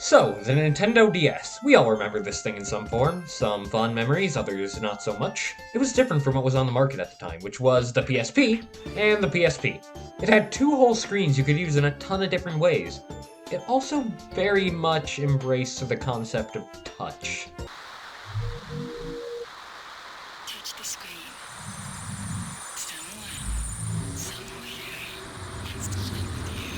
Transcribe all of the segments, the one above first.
So, the Nintendo DS. We all remember this thing in some form. Some fond memories, others not so much. It was different from what was on the market at the time, which was the PSP and the PSP. It had two whole screens you could use in a ton of different ways. It also very much embraced the concept of touch. Touch the screen. Someone here wants to play with you.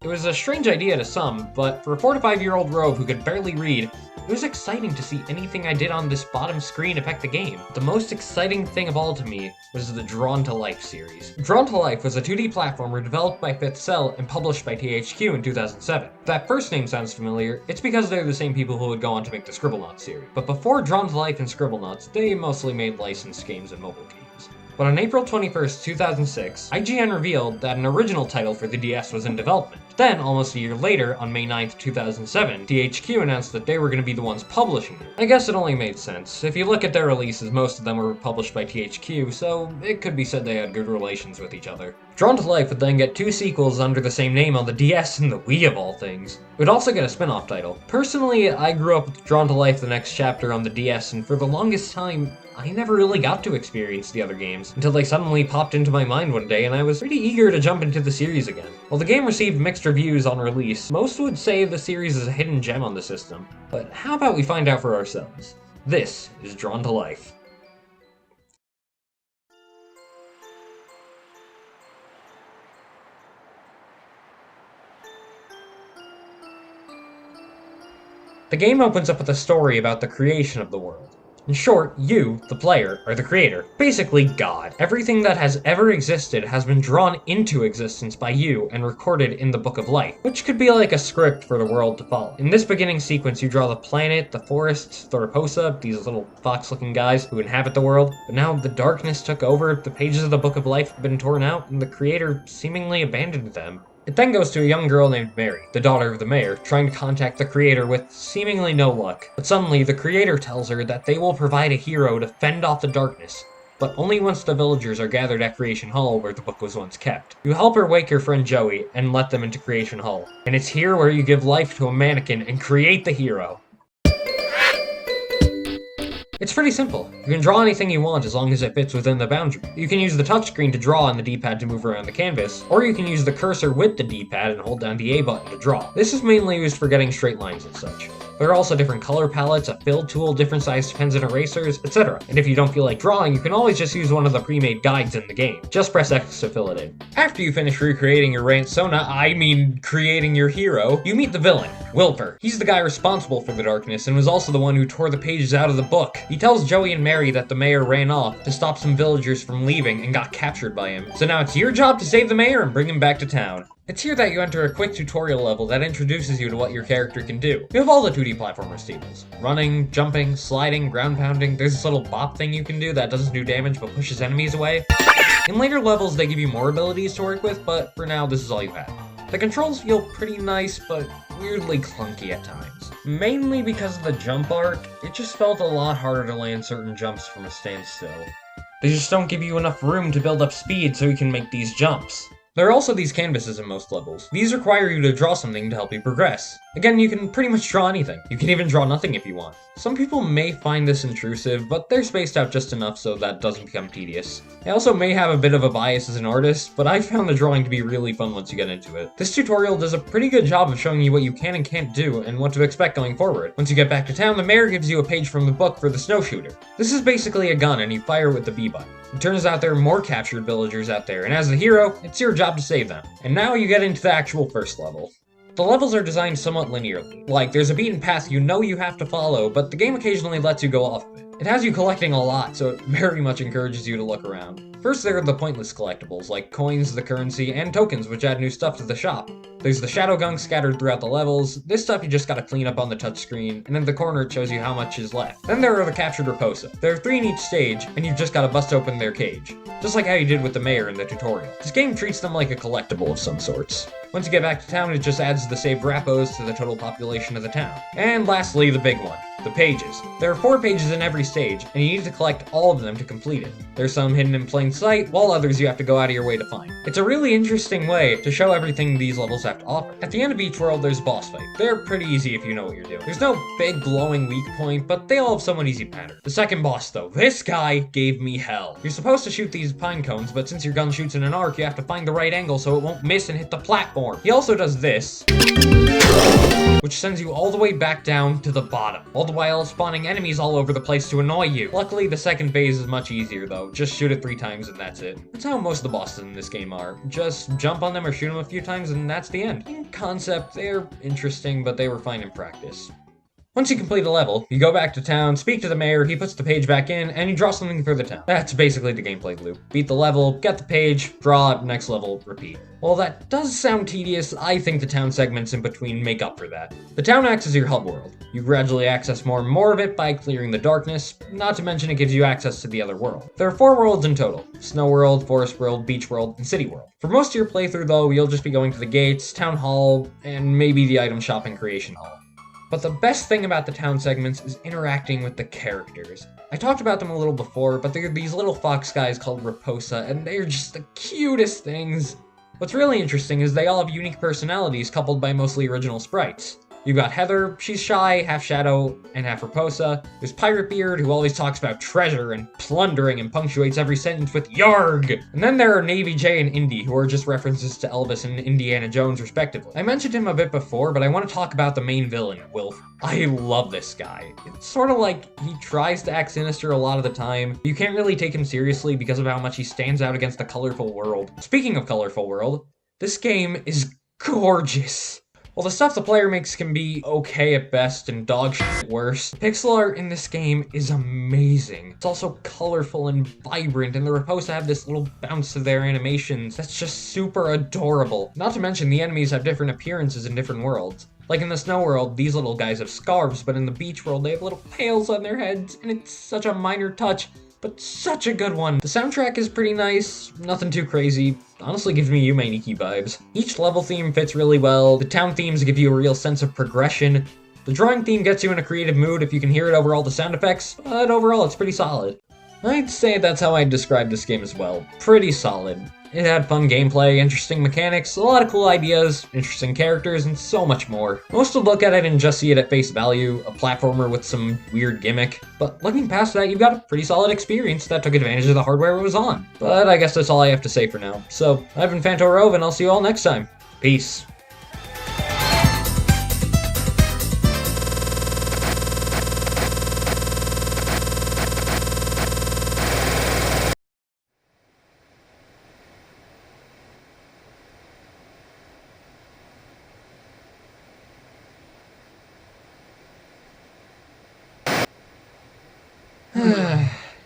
It was a strange idea to some, but for a 4 to 5-year-old Rove who could barely read, it was exciting to see anything I did on this bottom screen affect the game. The most exciting thing of all to me was the Drawn to Life series. Drawn to Life was a 2D platformer developed by Fifth Cell and published by THQ in 2007. If that first name sounds familiar, it's because they're the same people who would go on to make the Scribblenauts series. But before Drawn to Life and Scribblenauts, they mostly made licensed games and mobile games. But on April 21st, 2006, IGN revealed that an original title for the DS was in development. Then, almost a year later, on May 9th, 2007, THQ announced that they were going to be the ones publishing it. I guess it only made sense. If you look at their releases, most of them were published by THQ, so it could be said they had good relations with each other. Drawn to Life would then get 2 sequels under the same name on the DS and the Wii of all things. It would also get a spin-off title. Personally, I grew up with Drawn to Life: The Next Chapter on the DS, and for the longest time, I never really got to experience the other games, until they suddenly popped into my mind one day and I was pretty eager to jump into the series again. While the game received mixed reviews on release, most would say the series is a hidden gem on the system. But how about we find out for ourselves? This is Drawn to Life. The game opens up with a story about the creation of the world. In short, you, the player, are the creator. Basically, God. Everything that has ever existed has been drawn into existence by you and recorded in the Book of Life, which could be like a script for the world to follow. In this beginning sequence, you draw the planet, the forests, the Raposa, these little fox-looking guys who inhabit the world, but now the darkness took over, the pages of the Book of Life have been torn out, and the creator seemingly abandoned them. It then goes to a young girl named Mary, the daughter of the mayor, trying to contact the creator with seemingly no luck. But suddenly, the creator tells her that they will provide a hero to fend off the darkness, but only once the villagers are gathered at Creation Hall where the book was once kept. You help her wake your friend Joey and let them into Creation Hall, and it's here where you give life to a mannequin and create the hero. It's pretty simple. You can draw anything you want as long as it fits within the boundary. You can use the touchscreen to draw and the D-pad to move around the canvas, or you can use the cursor with the D-pad and hold down the A button to draw. This is mainly used for getting straight lines and such. There are also different color palettes, a fill tool, different sized pens and erasers, etc. And if you don't feel like drawing, you can always just use one of the pre-made guides in the game. Just press X to fill it in. After you finish recreating your creating your hero, you meet the villain, Wilfer. He's the guy responsible for the darkness and was also the one who tore the pages out of the book. He tells Joey and Mary that the mayor ran off to stop some villagers from leaving and got captured by him. So now it's your job to save the mayor and bring him back to town. It's here that you enter a quick tutorial level that introduces you to what your character can do. You have all the 2D platformer staples. Running, jumping, sliding, ground pounding. There's this little bop thing you can do that doesn't do damage but pushes enemies away. In later levels they give you more abilities to work with, but for now this is all you have. The controls feel pretty nice, but weirdly clunky at times. Mainly because of the jump arc, it just felt a lot harder to land certain jumps from a standstill. They just don't give you enough room to build up speed so you can make these jumps. There are also these canvases in most levels. These require you to draw something to help you progress. Again, you can pretty much draw anything. You can even draw nothing if you want. Some people may find this intrusive, but they're spaced out just enough so that doesn't become tedious. I also may have a bit of a bias as an artist, but I found the drawing to be really fun once you get into it. This tutorial does a pretty good job of showing you what you can and can't do and what to expect going forward. Once you get back to town, the mayor gives you a page from the book for the snowshooter. This is basically a gun and you fire with the B button. It turns out there are more captured villagers out there, and as the hero, it's your job to save them. And now you get into the actual first level. The levels are designed somewhat linearly. Like, there's a beaten path you know you have to follow, but the game occasionally lets you go off of it. It has you collecting a lot, so it very much encourages you to look around. First, there are the pointless collectibles, like coins, the currency, and tokens, which add new stuff to the shop. There's the shadow gunk scattered throughout the levels. This stuff you just gotta clean up on the touchscreen, and in the corner it shows you how much is left. Then there are the captured Raposa. There are 3 in each stage, and you've just gotta bust open their cage. Just like how you did with the mayor in the tutorial. This game treats them like a collectible of some sorts. Once you get back to town, it just adds the saved Rappos to the total population of the town. And lastly, the big one. The pages. There are 4 pages in every stage, and you need to collect all of them to complete it. There's some hidden in plain sight, while others you have to go out of your way to find. It's a really interesting way to show everything these levels have to offer. At the end of each world, there's a boss fight. They're pretty easy if you know what you're doing. There's no big glowing weak point, but they all have somewhat easy pattern. The second boss though, this guy gave me hell. You're supposed to shoot these pine cones, but since your gun shoots in an arc, you have to find the right angle so it won't miss and hit the platform. He also does this, which sends you all the way back down to the bottom, all the while spawning enemies all over the place to annoy you. Luckily, the second phase is much easier though. Just shoot it 3 times and that's it. That's how most of the bosses in this game are. Just jump on them or shoot them a few times and that's the end. In concept, they're interesting, but they were fine in practice. Once you complete a level, you go back to town, speak to the mayor, he puts the page back in, and you draw something for the town. That's basically the gameplay loop. Beat the level, get the page, draw, next level, repeat. While that does sound tedious, I think the town segments in between make up for that. The town acts as your hub world. You gradually access more and more of it by clearing the darkness, not to mention it gives you access to the other world. There are 4 worlds in total: Snow World, Forest World, Beach World, and City World. For most of your playthrough though, you'll just be going to the gates, town hall, and maybe the item shop and creation hall. But the best thing about the town segments is interacting with the characters. I talked about them a little before, but they're these little fox guys called Raposa, and they're just the cutest things. What's really interesting is they all have unique personalities coupled by mostly original sprites. You've got Heather, she's shy, half shadow, and half Raposa. There's Pirate Beard, who always talks about treasure and plundering and punctuates every sentence with YARG! And then there are Navy J and Indy, who are just references to Elvis and Indiana Jones, respectively. I mentioned him a bit before, but I want to talk about the main villain, Wilf. I love this guy. It's sort of like he tries to act sinister a lot of the time. You can't really take him seriously because of how much he stands out against the colorful world. Speaking of colorful world, this game is gorgeous. While the stuff the player makes can be okay at best and dog shit at worst, pixel art in this game is amazing. It's also colorful and vibrant, and the Raposa have this little bounce to their animations that's just super adorable. Not to mention the enemies have different appearances in different worlds. Like in the Snow World, these little guys have scarves, but in the Beach World they have little pails on their heads, and it's such a minor touch, but such a good one. The soundtrack is pretty nice, nothing too crazy. Honestly gives me Yume Nikki vibes. Each level theme fits really well. The town themes give you a real sense of progression. The drawing theme gets you in a creative mood if you can hear it over all the sound effects, but overall it's pretty solid. I'd say that's how I'd describe this game as well. Pretty solid. It had fun gameplay, interesting mechanics, a lot of cool ideas, interesting characters, and so much more. Most would look at it and just see it at face value, a platformer with some weird gimmick. But looking past that, you've got a pretty solid experience that took advantage of the hardware it was on. But I guess that's all I have to say for now. So, I've been Phanto Rove, and I'll see you all next time. Peace.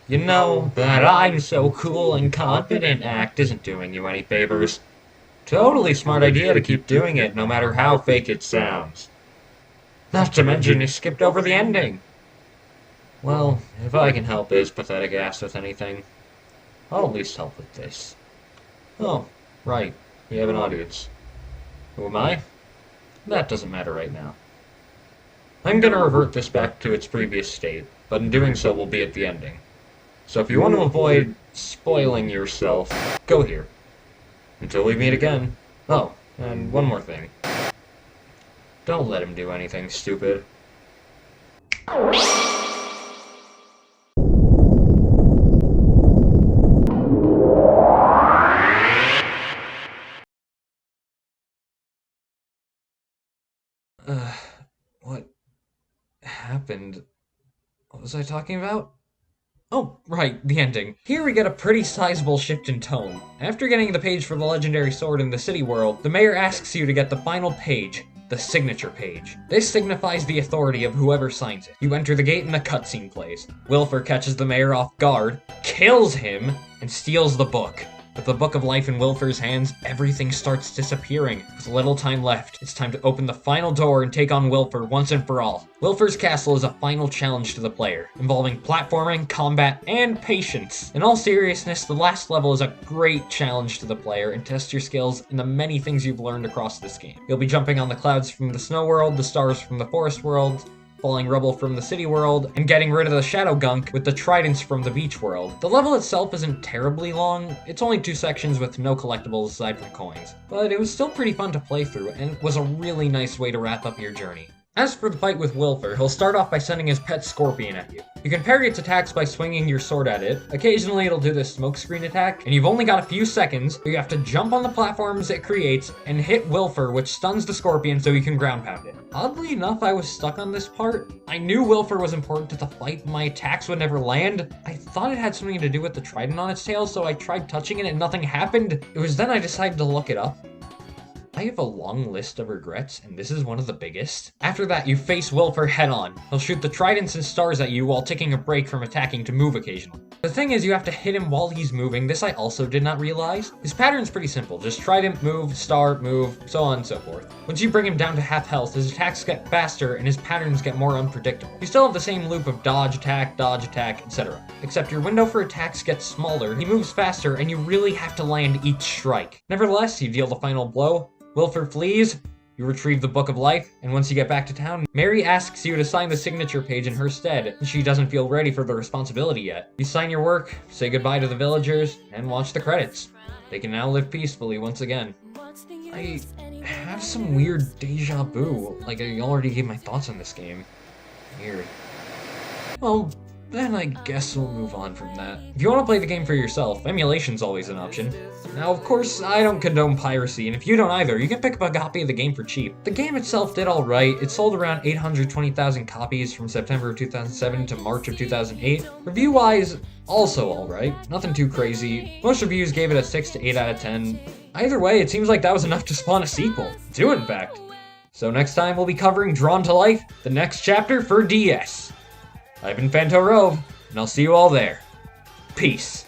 You know, that I'm so cool and confident act isn't doing you any favors. Totally smart idea to keep doing it, no matter how fake it sounds. Not to mention you skipped over the ending. Well, if I can help his pathetic ass with anything, I'll at least help with this. Oh, right, we have an audience. Who am I? That doesn't matter right now. I'm gonna revert this back to its previous state, but in doing so we'll be at the ending. So if you want to avoid spoiling yourself, go here. Until we meet again. Oh, and one more thing. Don't let him do anything stupid. What happened? What was I talking about? Oh, right, the ending. Here we get a pretty sizable shift in tone. After getting the page for the legendary sword in the city world, the mayor asks you to get the final page, the signature page. This signifies the authority of whoever signs it. You enter the gate and a cutscene plays. Wilfer catches the mayor off guard, kills him, and steals the book. With the Book of Life in Wilfer's hands, everything starts disappearing. With little time left, it's time to open the final door and take on Wilfer once and for all. Wilfer's castle is a final challenge to the player, involving platforming, combat, and patience. In all seriousness, the last level is a great challenge to the player and tests your skills in the many things you've learned across this game. You'll be jumping on the clouds from the Snow World, the stars from the Forest World, falling rubble from the city world, and getting rid of the shadow gunk with the tridents from the beach world. The level itself isn't terribly long, it's only 2 sections with no collectibles aside from coins, but it was still pretty fun to play through, and was a really nice way to wrap up your journey. As for the fight with Wilfer, he'll start off by sending his pet scorpion at you. You can parry its attacks by swinging your sword at it. Occasionally it'll do this smokescreen attack, and you've only got a few seconds, so you have to jump on the platforms it creates and hit Wilfer, which stuns the scorpion so you can ground pound it. Oddly enough, I was stuck on this part. I knew Wilfer was important to the fight, but my attacks would never land. I thought it had something to do with the trident on its tail, so I tried touching it and nothing happened. It was then I decided to look it up. I have a long list of regrets, and this is one of the biggest. After that, you face Wilfer head-on. He'll shoot the tridents and stars at you while taking a break from attacking to move occasionally. The thing is, you have to hit him while he's moving. This I also did not realize. His pattern's pretty simple. Just trident, move, star, move, so on and so forth. Once you bring him down to half health, his attacks get faster and his patterns get more unpredictable. You still have the same loop of dodge, attack, etc. Except your window for attacks gets smaller, he moves faster, and you really have to land each strike. Nevertheless, you deal the final blow. Wilfer flees, you retrieve the Book of Life, and once you get back to town, Mary asks you to sign the signature page in her stead. She doesn't feel ready for the responsibility yet. You sign your work, say goodbye to the villagers, and watch the credits. They can now live peacefully once again. I have some weird deja vu, like I already gave my thoughts on this game. Weird. Well, then I guess we'll move on from that. If you want to play the game for yourself, emulation's always an option. Now, of course, I don't condone piracy, and if you don't either, you can pick up a copy of the game for cheap. The game itself did alright. It sold around 820,000 copies from September of 2007 to March of 2008. Review-wise, also alright. Nothing too crazy. Most reviews gave it a 6 to 8 out of 10. Either way, it seems like that was enough to spawn a sequel. Do it, in fact. So next time we'll be covering Drawn to Life, the next chapter for DS. I've been Rove, and I'll see you all there. Peace.